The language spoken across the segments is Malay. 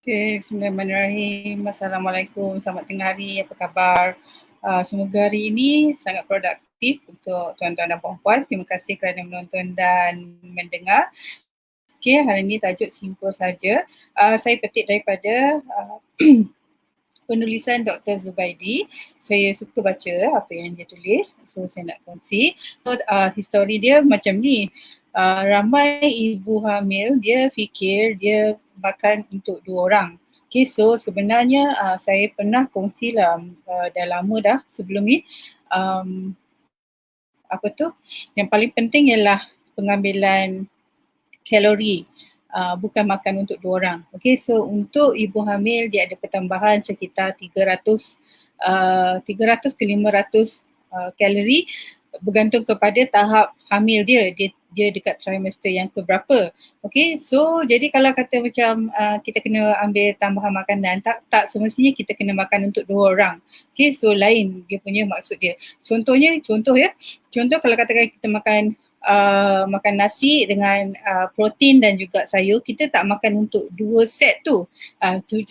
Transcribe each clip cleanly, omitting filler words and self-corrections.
Okay, bismillahirrahmanirrahim. Assalamualaikum, selamat tengah hari, apa khabar? Semoga hari ini sangat produktif untuk tuan-tuan dan puan-puan. Terima kasih kerana menonton dan mendengar. Okay, hari ini tajuk simple saja. Saya petik daripada penulisan Dr. Zubaidi. Saya suka baca apa yang dia tulis, so saya nak kongsi. So, histori dia macam ni. Ramai ibu hamil dia fikir dia makan untuk 2 orang. Okay, so sebenarnya saya pernah kongsi lah, dah lama dah sebelum ni. Apa tu? Yang paling penting ialah pengambilan kalori. Bukan makan untuk 2 orang. Okay, so untuk ibu hamil dia ada pertambahan sekitar 300 ke 500 kalori bergantung kepada tahap hamil dia. Dia dekat trimester yang keberapa. Okay, so jadi kalau kata macam kita kena ambil tambahan makanan, tak semestinya kita kena makan untuk 2 orang. Okay, so lain dia punya maksud dia. Contoh kalau katakan kita makan nasi dengan protein dan juga sayur, kita tak makan untuk 2 set tu.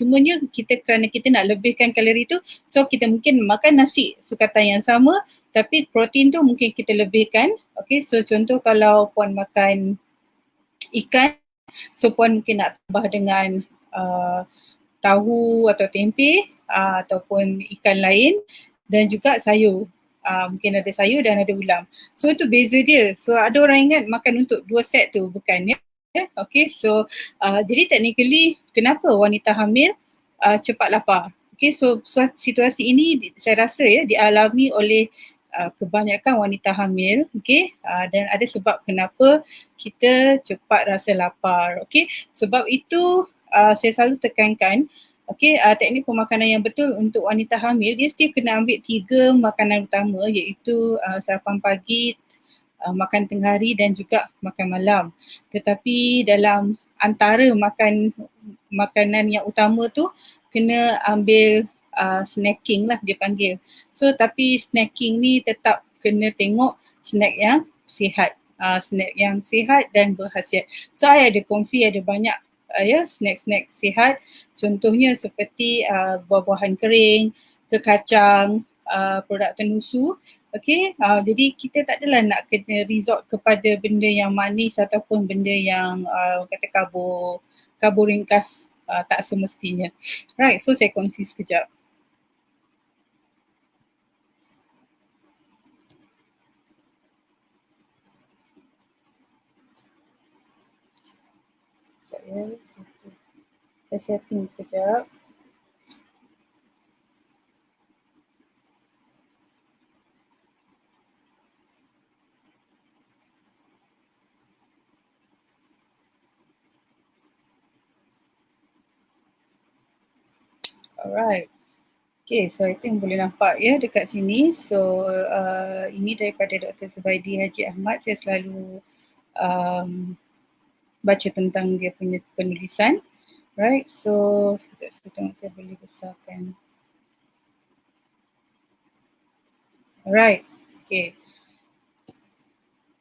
Cumanya kerana kita nak lebihkan kalori tu, so kita mungkin makan nasi sukatan yang sama tapi protein tu mungkin kita lebihkan. Okay, so contoh kalau puan makan ikan, so puan mungkin nak tambah dengan tahu atau tempe ataupun ikan lain dan juga sayur. Mungkin ada sayur dan ada ulam. So itu beza dia. So ada orang ingat makan untuk 2 set tu, bukan ya. Okay, so jadi technically kenapa wanita hamil cepat lapar? Okay, so situasi ini saya rasa ya dialami oleh kebanyakan wanita hamil, okay, dan ada sebab kenapa kita cepat rasa lapar. Okay, sebab itu saya selalu tekankan, okay, teknik pemakanan yang betul untuk wanita hamil, dia still kena ambil 3 makanan utama, iaitu sarapan pagi, makan tengah hari dan juga makan malam. Tetapi dalam antara makanan yang utama tu kena ambil snacking lah dia panggil. So tapi snacking ni tetap kena tengok snack yang sihat. Snack yang sihat dan berkhasiat. So saya ada kongsi ada banyak snack-snack sihat. Contohnya seperti buah-buahan kering, kekacang, produk tenusu. Okay, jadi kita tak adalah nak kena resort kepada benda yang manis ataupun benda yang kata karbo ringkas, tak semestinya. Right, so saya kongsi sekejap. Sekejap ya, saya setting sekejap. Alright. Okay, so I think boleh nampak ya dekat sini. So ini daripada Dr. Zubaidi Haji Ahmad. Saya selalu baca tentang dia punya penulisan. Right, so sekejap saya tengok saya boleh besarkan. Alright, okay.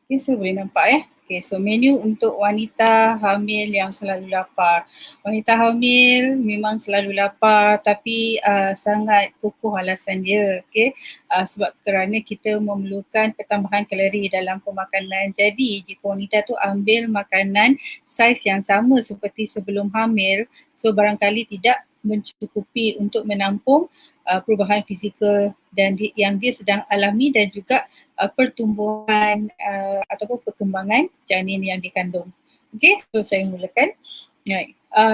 Okay, so boleh nampak Okay, so menu untuk wanita hamil yang selalu lapar. Wanita hamil memang selalu lapar tapi sangat kukuh alasan dia. Okay, sebab kerana kita memerlukan pertambahan kalori dalam pemakanan. Jadi jika wanita tu ambil makanan saiz yang sama seperti sebelum hamil, so barangkali tidak mencukupi untuk menampung perubahan fizikal dan yang dia sedang alami dan juga pertumbuhan ataupun perkembangan janin yang dikandung. Okay, so saya mulakan.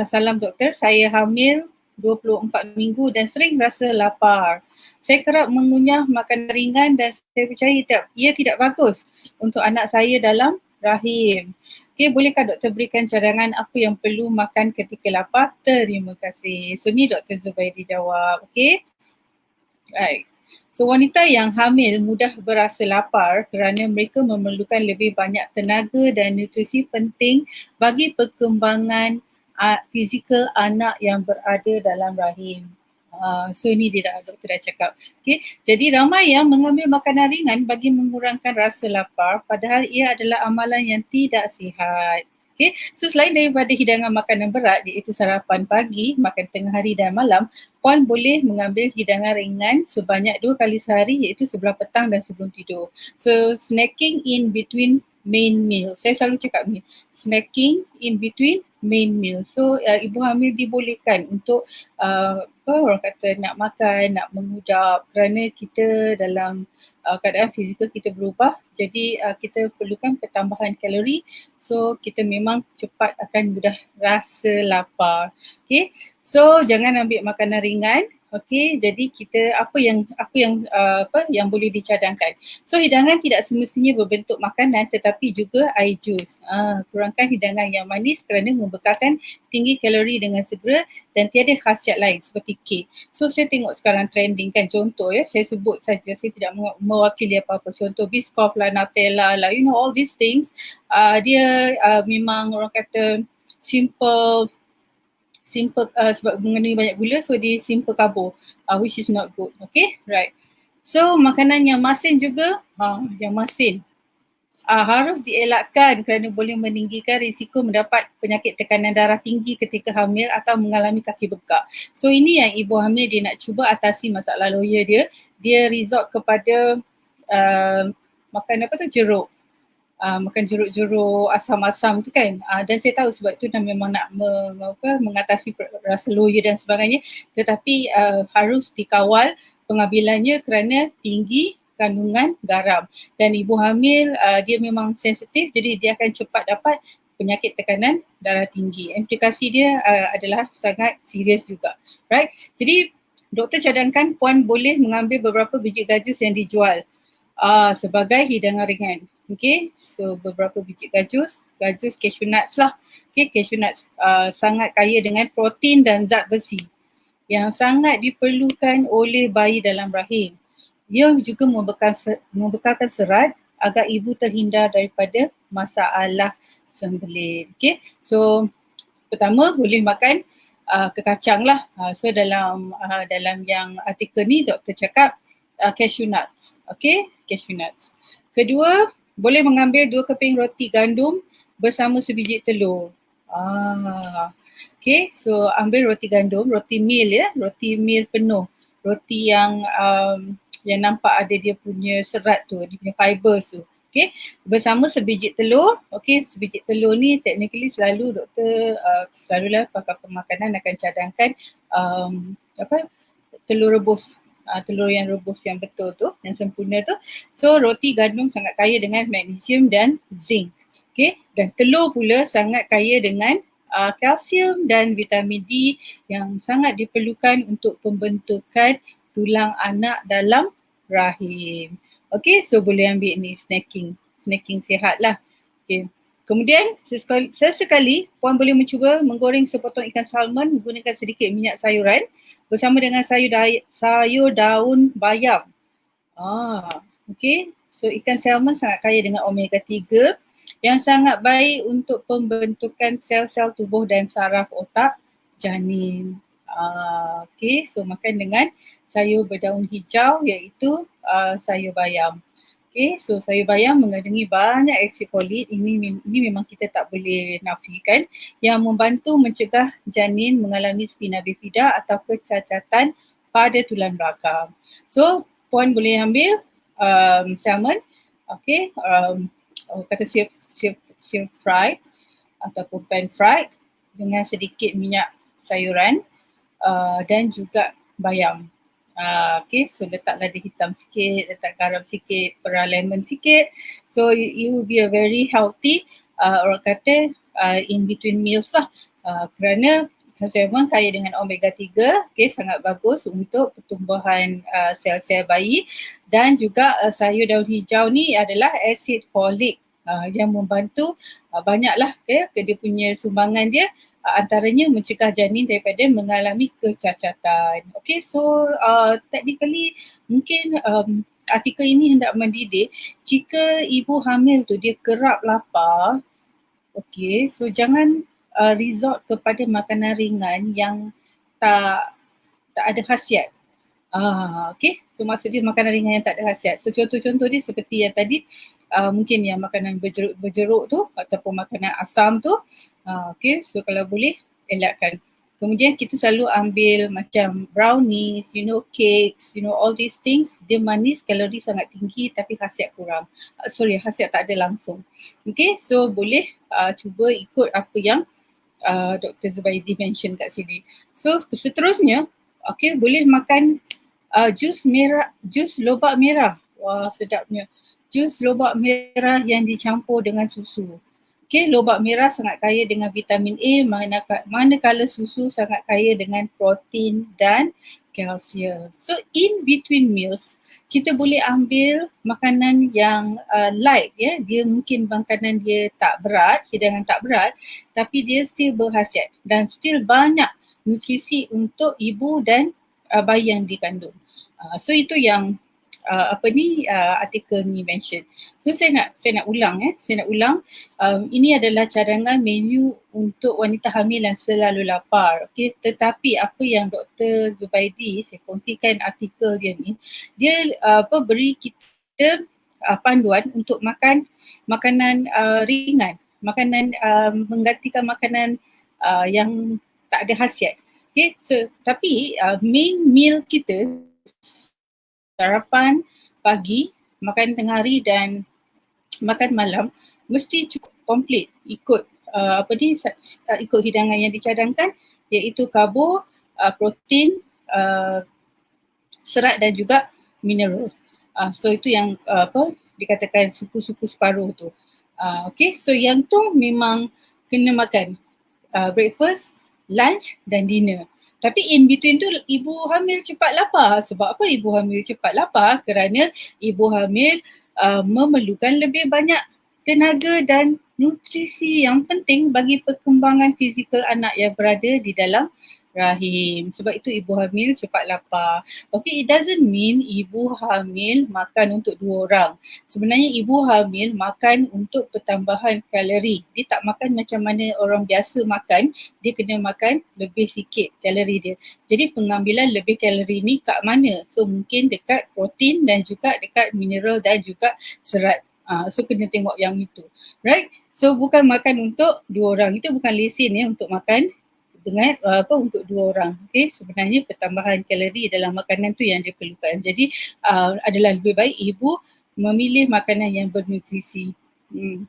Salam doktor, saya hamil 24 minggu dan sering rasa lapar. Saya kerap mengunyah makanan ringan dan saya percaya ia tidak bagus untuk anak saya dalam rahim. Okay, bolehkah doktor berikan cadangan apa yang perlu makan ketika lapar? Terima kasih. So ni Dr. Zubaidi jawab. Okay. Right. So wanita yang hamil mudah berasa lapar kerana mereka memerlukan lebih banyak tenaga dan nutrisi penting bagi perkembangan fizikal anak yang berada dalam rahim. So ni dia doktor dah cakap. Okay. Jadi ramai yang mengambil makanan ringan bagi mengurangkan rasa lapar padahal ia adalah amalan yang tidak sihat. Okay, so selain daripada hidangan makanan berat iaitu sarapan pagi, makan tengah hari dan malam, puan boleh mengambil hidangan ringan sebanyak 2 kali sehari iaitu sebelah petang dan sebelum tidur. So snacking in between main meal. Saya selalu cakap ni, snacking in between main meal. So ibu hamil dibolehkan untuk apa orang kata nak makan, nak mengudap kerana kita dalam keadaan fizikal kita berubah, jadi kita perlukan pertambahan kalori, so kita memang cepat akan mudah rasa lapar. Okay, so jangan ambil makanan ringan. Okay, jadi kita apa yang boleh dicadangkan. So hidangan tidak semestinya berbentuk makanan tetapi juga air jus. Kurangkan hidangan yang manis kerana membekalkan tinggi kalori dengan segera dan tiada khasiat lain seperti kek. So saya tengok sekarang trending kan, contoh saya sebut saja, saya tidak mewakili apa-apa. Contoh Biscoff lah, Nutella lah, all these things. Dia memang orang kata simple sebab mengandungi banyak gula, so dia simple karbo, which is not good. Okay, right. So makanan yang masin juga, yang masin harus dielakkan kerana boleh meninggikan risiko mendapat penyakit tekanan darah tinggi ketika hamil atau mengalami kaki bengkak. So ini yang ibu hamil dia nak cuba atasi masalah loya dia. Dia resort kepada makan jeruk. Makan jeruk-jeruk asam-asam tu kan, dan saya tahu sebab tu memang nak mengatasi rasa loya dan sebagainya, tetapi harus dikawal pengambilannya kerana tinggi kandungan garam dan ibu hamil dia memang sensitif, jadi dia akan cepat dapat penyakit tekanan darah tinggi. Implikasi dia adalah sangat serius juga, right? Jadi doktor cadangkan puan boleh mengambil beberapa biji gajus yang dijual sebagai hidangan ringan. Okay, so beberapa biji gajus cashew nuts lah. Okay, cashew nuts sangat kaya dengan protein dan zat besi yang sangat diperlukan oleh bayi dalam rahim. Ia juga membekalkan serat agar ibu terhindar daripada masalah sembelit. Okay, so pertama boleh makan kekacang lah. So dalam yang artikel ni doktor cakap cashew nuts. Okay, cashew nuts. Kedua, boleh mengambil 2 keping roti gandum bersama sebiji telur. Okay, so ambil roti gandum, roti meal roti meal penuh. Roti yang nampak ada dia punya serat tu, dia punya fibers tu. Okay, bersama sebiji telur. Okay, sebiji telur ni technically selalu doktor selalulah pakar pemakanan akan cadangkan telur rebus. Telur yang rebus yang betul tu, yang sempurna tu. So roti gandum sangat kaya dengan magnesium dan zinc. Okay, dan telur pula sangat kaya dengan kalsium dan vitamin D yang sangat diperlukan untuk pembentukan tulang anak dalam rahim. Okay, so boleh ambil ni snacking sihat lah. Okay. Kemudian sesekali puan boleh mencuba menggoreng sepotong ikan salmon menggunakan sedikit minyak sayuran bersama dengan sayur daun bayam. Okay, so ikan salmon sangat kaya dengan omega 3 yang sangat baik untuk pembentukan sel-sel tubuh dan saraf otak janin. Okay, so makan dengan sayur berdaun hijau iaitu sayur bayam. Okay, so sayur bayam mengandungi banyak aksid folit, ini memang kita tak boleh nafikan, yang membantu mencegah janin mengalami spina bifida atau kecacatan pada tulang belakang. So puan boleh ambil salmon, okay, kata stir fried ataupun pan fried dengan sedikit minyak sayuran dan juga bayam. Okay, so letak lada hitam sikit, letak garam sikit, perah lemon sikit. So it will be a very healthy orang kata in between meals lah. Kerana salmon kaya dengan omega 3, okay, sangat bagus untuk pertumbuhan sel-sel bayi, dan juga sayur daun hijau ni adalah asid folik yang membantu banyaklah dia punya sumbangan dia, antaranya mencegah janin daripada mengalami kecacatan. Okay, so technically mungkin artikel ini hendak mendidik jika ibu hamil tu dia kerap lapar, okay, so jangan resort kepada makanan ringan yang tak ada khasiat. Okay, so maksud dia makanan ringan yang tak ada khasiat. So contoh-contoh dia seperti yang tadi, mungkin yang makanan berjeruk tu ataupun makanan asam tu. Okay, so kalau boleh elakkan. Kemudian kita selalu ambil macam brownies, cakes, all these things. Dia manis, kalori sangat tinggi tapi khasiat kurang. Khasiat tak ada langsung. Okay, so boleh cuba ikut apa yang Dr. Zubaidi mention kat sini. So seterusnya, okay, boleh makan jus lobak merah. Wah, sedapnya. Jus lobak merah yang dicampur dengan susu. Okay, lobak merah sangat kaya dengan vitamin A, manakala susu sangat kaya dengan protein dan kalsium. So in between meals, kita boleh ambil makanan yang light, ya. Dia mungkin makanan dia tak berat, hidangan tak berat, tapi dia still berkhasiat dan still banyak nutrisi untuk ibu dan bayi yang dikandung. So itu yang artikel ni mention. So saya nak ulang. Ini adalah cadangan menu untuk wanita hamil yang selalu lapar. Okay? Tetapi apa yang Dr. Zubaidi, saya kongsikan artikel dia ni, dia beri kita panduan untuk makan makanan ringan, makanan menggantikan makanan yang tak ada khasiat. Okay? So tapi main meal kita, sarapan pagi, makan tengah hari dan makan malam mesti cukup komplit ikut ikut hidangan yang dicadangkan, iaitu karbo, protein, serat dan juga mineral. So itu yang dikatakan suku-suku separuh tu. Okay, so yang tu memang kena makan breakfast, lunch dan dinner. Tapi in between tu ibu hamil cepat lapar. Sebab apa ibu hamil cepat lapar? Kerana ibu hamil memerlukan lebih banyak tenaga dan nutrisi yang penting bagi perkembangan fizikal anak yang berada di dalam rahim. Sebab itu ibu hamil cepat lapar. Okay, it doesn't mean ibu hamil makan untuk 2 orang. Sebenarnya ibu hamil makan untuk pertambahan kalori. Dia tak makan macam mana orang biasa makan. Dia kena makan lebih sikit kalori dia. Jadi pengambilan lebih kalori ni kat mana? So mungkin dekat protein dan juga dekat mineral dan juga serat. So kena tengok yang itu. Right? So bukan makan untuk 2 orang. Itu bukan lesen ya untuk makan dengan untuk 2 orang. Okay, sebenarnya pertambahan kalori dalam makanan tu yang diperlukan. Jadi adalah lebih baik ibu memilih makanan yang bernutrisi.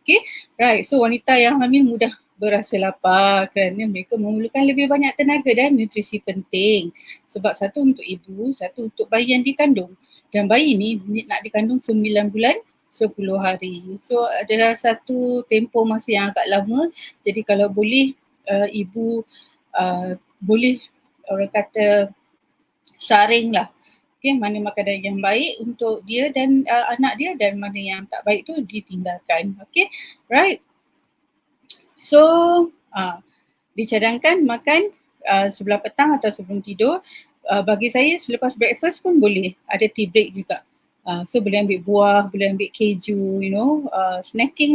Okay, right. So wanita yang hamil mudah berasa lapar kerana mereka memerlukan lebih banyak tenaga dan nutrisi penting. Sebab satu untuk ibu, satu untuk bayi yang dikandung. Dan bayi ni nak dikandung 9 bulan 10 hari. So adalah satu tempoh masa yang agak lama. Jadi kalau boleh ibu boleh orang kata saring lah, okay, mana makanan yang baik untuk dia dan anak dia dan mana yang tak baik tu ditinggalkan. Okay, right. So dicadangkan makan sebelah petang atau sebelum tidur. Bagi saya selepas breakfast pun boleh, ada tea break juga. So boleh ambil buah, boleh ambil keju, snacking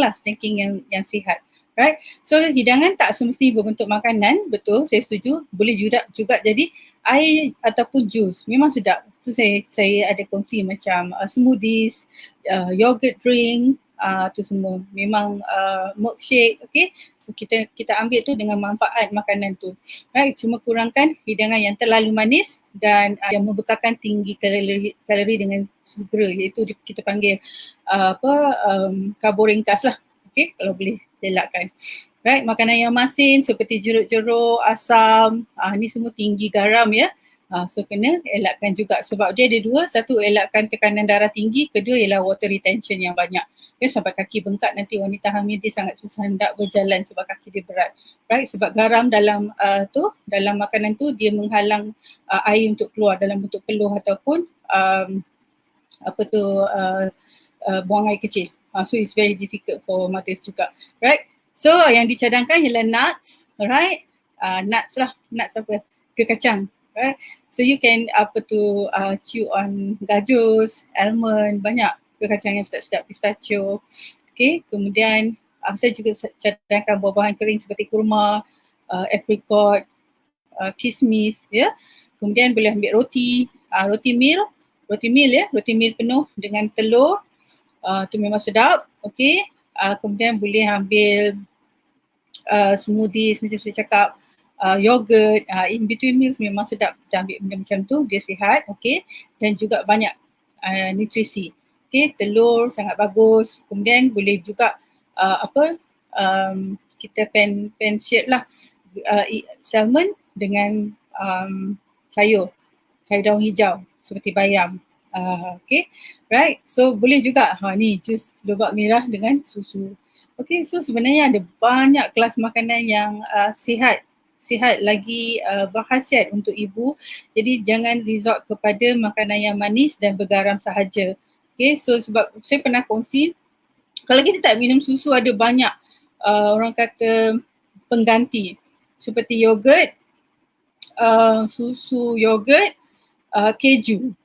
yang sihat. Right? So hidangan tak semesti berbentuk makanan, betul, saya setuju. Boleh juga jadi air ataupun jus, memang sedap. So saya ada kongsi macam smoothies, yogurt drink, tu semua. Memang milkshake, okay. So kita ambil tu dengan manfaat makanan tu. Right? Cuma kurangkan hidangan yang terlalu manis dan yang membekalkan tinggi kalori dengan segera, iaitu kita panggil karbo ringkas lah. Okay, kalau boleh elakkan. Right, makanan yang masin seperti jeruk-jeruk, asam, ni semua tinggi garam ya. So kena elakkan juga sebab dia ada 2, satu elakkan tekanan darah tinggi, kedua ialah water retention yang banyak. Sampai kaki bengkak, nanti wanita hamil dia sangat susah hendak berjalan sebab kaki dia berat. Right, sebab garam dalam dalam makanan tu dia menghalang air untuk keluar dalam bentuk peluh ataupun buang air kecil. So it's very difficult for mothers juga, right? So yang dicadangkan ialah nuts, right? Nuts lah, nuts apa? Kekacang, right? So you can chew on gajus, almond, banyak kekacang yang sedap-sedap, pistachio. Okay, kemudian saya juga cadangkan buah-buahan kering seperti kurma, apricot, kismis, ya. Kemudian boleh ambil roti, roti meal penuh dengan telur, tu memang sedap. Okay, kemudian boleh ambil smoothies macam saya cakap, yogurt, in between meals memang sedap kita ambil benda macam tu, dia sihat, okay, dan juga banyak nutrisi. Okay, telur sangat bagus, kemudian boleh juga kita pan shape lah, salmon dengan sayur daun hijau seperti bayam. Okay, right. So boleh juga, ni jus lobak merah dengan susu. Okay, so sebenarnya ada banyak kelas makanan yang sihat lagi berkhasiat untuk ibu. Jadi jangan resort kepada makanan yang manis dan bergaram sahaja. Okay, so sebab saya pernah kongsi, kalau kita tak minum susu ada banyak orang kata pengganti seperti yogurt, susu yogurt, keju.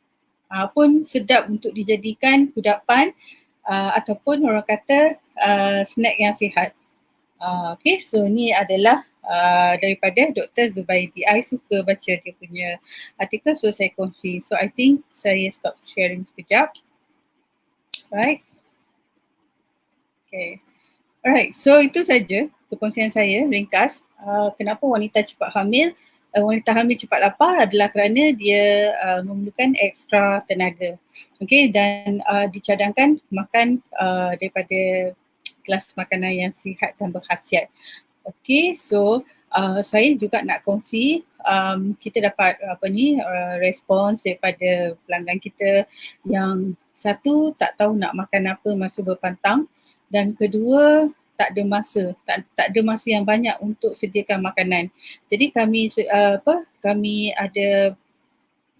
Pun sedap untuk dijadikan kudapan ataupun orang kata snack yang sihat. Okay, so ni adalah daripada Dr. Zubaidi. I suka baca dia punya artikel, so saya kongsi. So I think saya stop sharing sekejap. Right. Okay. Alright, so itu saja perkongsian saya ringkas. Kenapa wanita cepat hamil? Wanita hamil cepat lapar adalah kerana dia memerlukan ekstra tenaga. Okay, dan dicadangkan makan daripada kelas makanan yang sihat dan berkhasiat. Okay, so saya juga nak kongsi, kita dapat respons daripada pelanggan kita yang satu tak tahu nak makan apa masa berpantang, dan kedua tak ada masa yang banyak untuk sediakan makanan. Jadi kami ada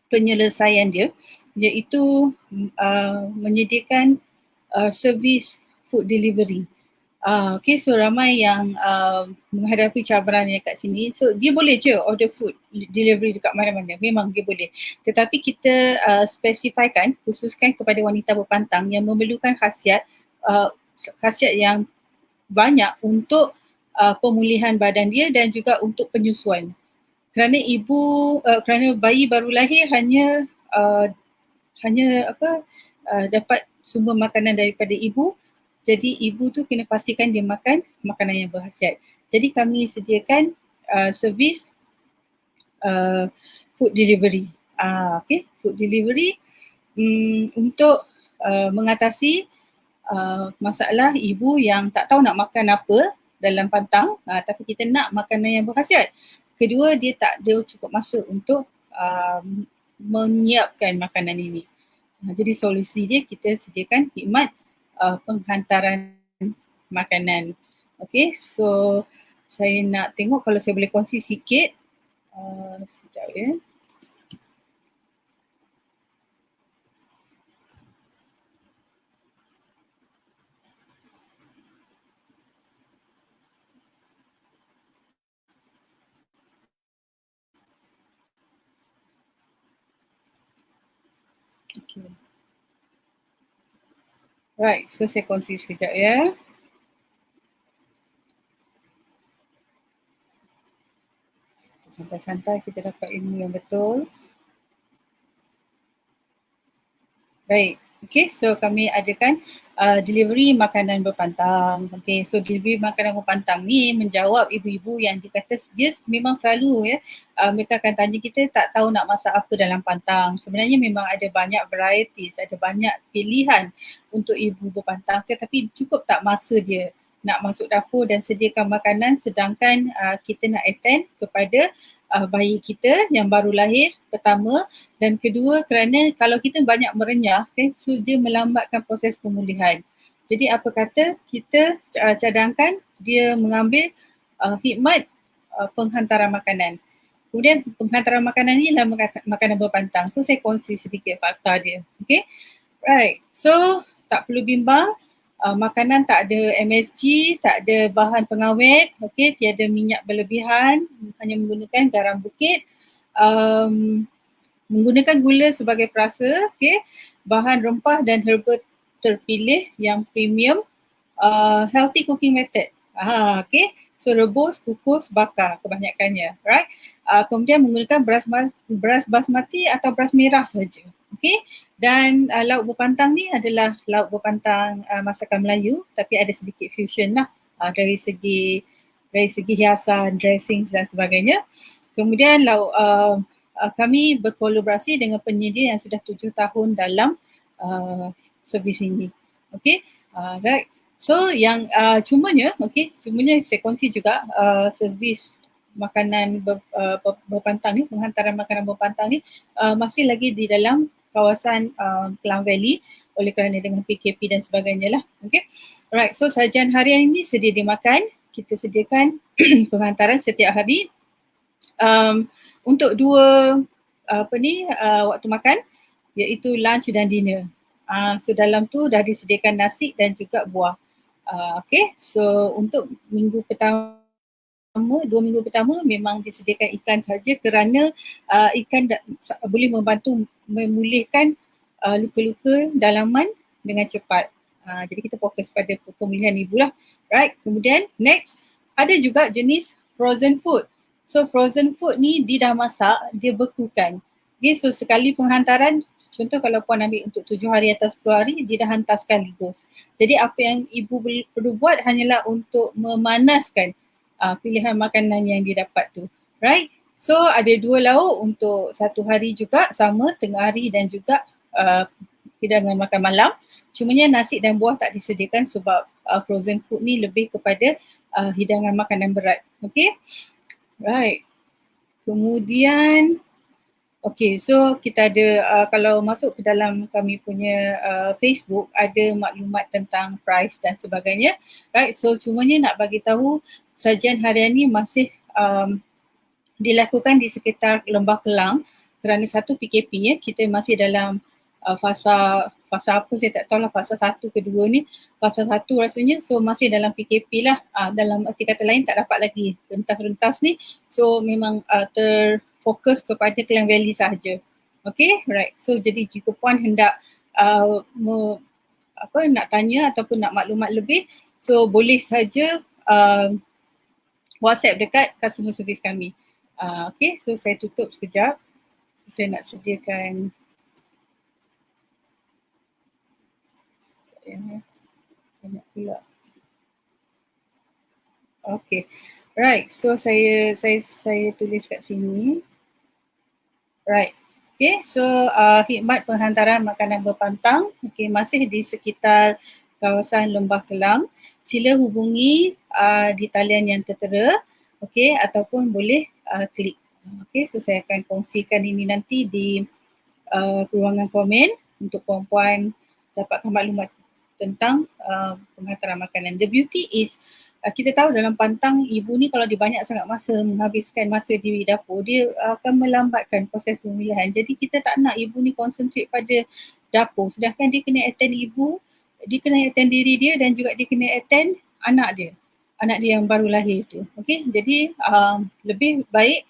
penyelesaian dia, iaitu menyediakan servis food delivery. Okay, so ramai yang menghadapi cabaran yang kat sini. So dia boleh je order food delivery dekat mana-mana, memang dia boleh. Tetapi kita spesifikkan, khususkan kepada wanita berpantang yang memerlukan khasiat yang banyak untuk pemulihan badan dia dan juga untuk penyusuan. Kerana kerana bayi baru lahir hanya dapat sumber makanan daripada ibu. Jadi ibu tu kena pastikan dia makan makanan yang berkhasiat. Jadi kami sediakan servis food delivery. Okay, food delivery untuk mengatasi masalah ibu yang tak tahu nak makan apa dalam pantang, tapi kita nak makanan yang berkhasiat. Kedua, dia tak ada cukup masa untuk menyiapkan makanan ini. Jadi solusi dia, kita sediakan khidmat penghantaran makanan. Okay, so saya nak tengok kalau saya boleh kongsi sikit. Sekejap ya. Okay. Right, so saya kongsi sekejap ya. Santai-santai kita dapat ilmu yang betul. Baik, okay, so kami adakan delivery makanan berpantang. Okay, so delivery makanan berpantang ni menjawab ibu-ibu yang dikata dia memang selalu mereka akan tanya kita tak tahu nak masak apa dalam pantang. Sebenarnya memang ada banyak varieties, ada banyak pilihan untuk ibu berpantang, tetapi cukup tak masa dia nak masuk dapur dan sediakan makanan, sedangkan kita nak attend kepada bayi kita yang baru lahir pertama, dan kedua kerana kalau kita banyak merenyah, so dia melambatkan proses pemulihan. Jadi apa kata kita cadangkan dia mengambil khidmat penghantaran makanan. Kemudian penghantaran makanan ni adalah makanan berpantang. So saya kongsi sedikit fakta dia. Okay, right. So tak perlu bimbang. Makanan tak ada MSG, tak ada bahan pengawet, okay, tiada minyak berlebihan, hanya menggunakan garam bukit, menggunakan gula sebagai perasa, okay, bahan rempah dan herba terpilih yang premium, healthy cooking method, okay, so rebus, kukus, bakar kebanyakannya, right. Kemudian menggunakan beras basmati atau beras merah saja. Okay, dan lauk berpantang ni adalah lauk berpantang masakan Melayu tapi ada sedikit fusion lah dari segi hiasan, dressing dan sebagainya. Kemudian lauk kami berkolaborasi dengan penyedia yang sudah 7 tahun dalam servis ini. Okay, right. So yang cumanya saya kongsi juga servis makanan berpantang ni, penghantaran makanan berpantang ni masih lagi di dalam kawasan Klang Valley oleh kerana dengan PKP dan sebagainya lah. Okay. Alright, so sajian harian ini sedia dimakan. Kita sediakan penghantaran setiap hari untuk dua waktu makan, iaitu lunch dan dinner. So dalam tu dah disediakan nasi dan juga buah. Okay, so untuk minggu pertama, 2 minggu pertama memang disediakan ikan saja kerana ikan boleh membantu memulihkan luka-luka dalaman dengan cepat. Jadi kita fokus pada pemulihan ibu lah. Right, kemudian next ada juga jenis frozen food. So frozen food ni dia dah masak, dia bekukan. Okay, so sekali penghantaran, contoh kalau puan ambil untuk 7 hari atau 10 hari, dia dah hantar sekaligus. Jadi apa yang ibu perlu buat hanyalah untuk memanaskan pilihan makanan yang didapat tu. Right? So ada 2 lauk untuk 1 hari juga, sama tengah hari dan juga hidangan makan malam. Cumanya nasi dan buah tak disediakan sebab frozen food ni lebih kepada hidangan makanan berat. Okay? Right. Kemudian okay, so kita ada kalau masuk ke dalam kami punya Facebook ada maklumat tentang price dan sebagainya. Right, so cumanya nak bagi tahu sajian harian ni masih dilakukan di sekitar Lembah Kelang kerana satu PKP ya, kita masih dalam fasa apa saya tak tahu lah, fasa 1 ke 2 ni, fasa 1 rasanya, so masih dalam PKP lah, dalam arti kata lain tak dapat lagi rentas-rentas ni, so memang terfokus kepada Klang Valley sahaja. Okay, right, so jadi jika puan hendak nak tanya ataupun nak maklumat lebih, so boleh saja WhatsApp dekat customer service kami. Okay, so saya tutup sekejap, so saya nak sediakan banyak pula. Okay, right. So saya tulis kat sini. Right. Okay, so khidmat penghantaran makanan berpantang, okay, masih di sekitar kawasan Lembah Kelang. Sila hubungi di talian yang tertera, okay, ataupun boleh klik. Okay, so saya akan kongsikan ini nanti di ruangan komen untuk puan-puan dapatkan maklumat tentang penghantaran makanan. The beauty is kita tahu dalam pantang ibu ni kalau dia banyak sangat masa menghabiskan masa di dapur, dia akan melambatkan proses pemilihan. Jadi kita tak nak ibu ni concentrate pada dapur, sedangkan dia kena attend ibu, dia kena attend diri dia dan juga dia kena attend anak dia yang baru lahir tu. Okay, jadi lebih baik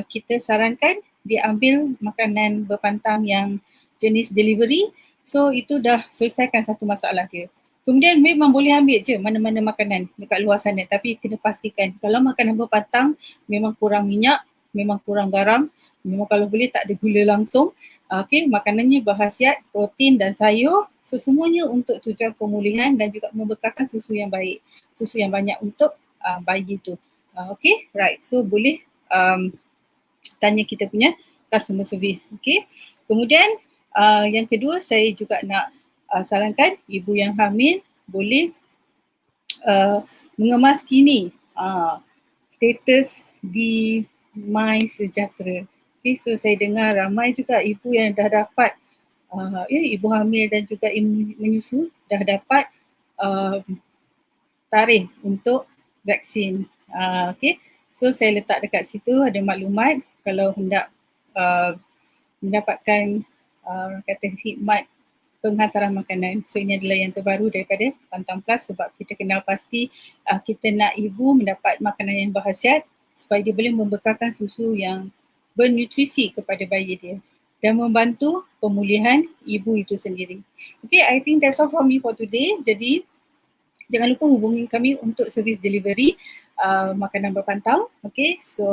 kita sarankan dia ambil makanan berpantang yang jenis delivery. So itu dah selesaikan satu masalah dia. Kemudian memang boleh ambil je mana-mana makanan dekat luar sana, tapi kena pastikan kalau makanan berpantang memang kurang minyak, memang kurang garam, memang kalau boleh tak ada gula langsung. Okay, makanannya berkhasiat protein dan sayur, so semuanya untuk tujuan pemulihan dan juga membekalkan susu yang baik, susu yang banyak untuk bayi tu. Okay, right, so boleh tanya kita punya customer service. Okay, kemudian yang kedua, saya juga nak sarankan ibu yang hamil boleh mengemas kini status di My Sejahtera. Okay, so saya dengar ramai juga ibu yang dah dapat, ibu hamil dan juga menyusu dah dapat tarikh untuk vaksin. Okay, so saya letak dekat situ ada maklumat kalau hendak mendapatkan kata khidmat penghantaran makanan. So ini adalah yang terbaru daripada Pantang Plus sebab kita kenal pasti kita nak ibu mendapat makanan yang berkhasiat supaya dia boleh membekalkan susu yang bernutrisi kepada bayi dia dan membantu pemulihan ibu itu sendiri. Okay, I think that's all from me for today. Jadi jangan lupa hubungi kami untuk servis delivery makanan berpantang. Okay, so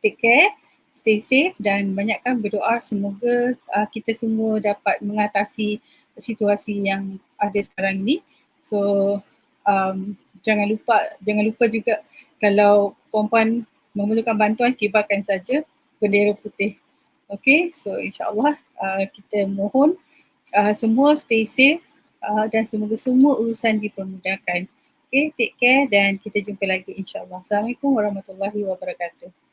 take care. stay safe dan banyakkan berdoa semoga kita semua dapat mengatasi situasi yang ada sekarang ni. So jangan lupa juga kalau perempuan memerlukan bantuan, kibarkan saja bendera putih. Okay, so insyaAllah kita mohon semua stay safe dan semoga semua urusan dipermudahkan. Okay, take care dan kita jumpa lagi insyaAllah. Assalamualaikum warahmatullahi wabarakatuh.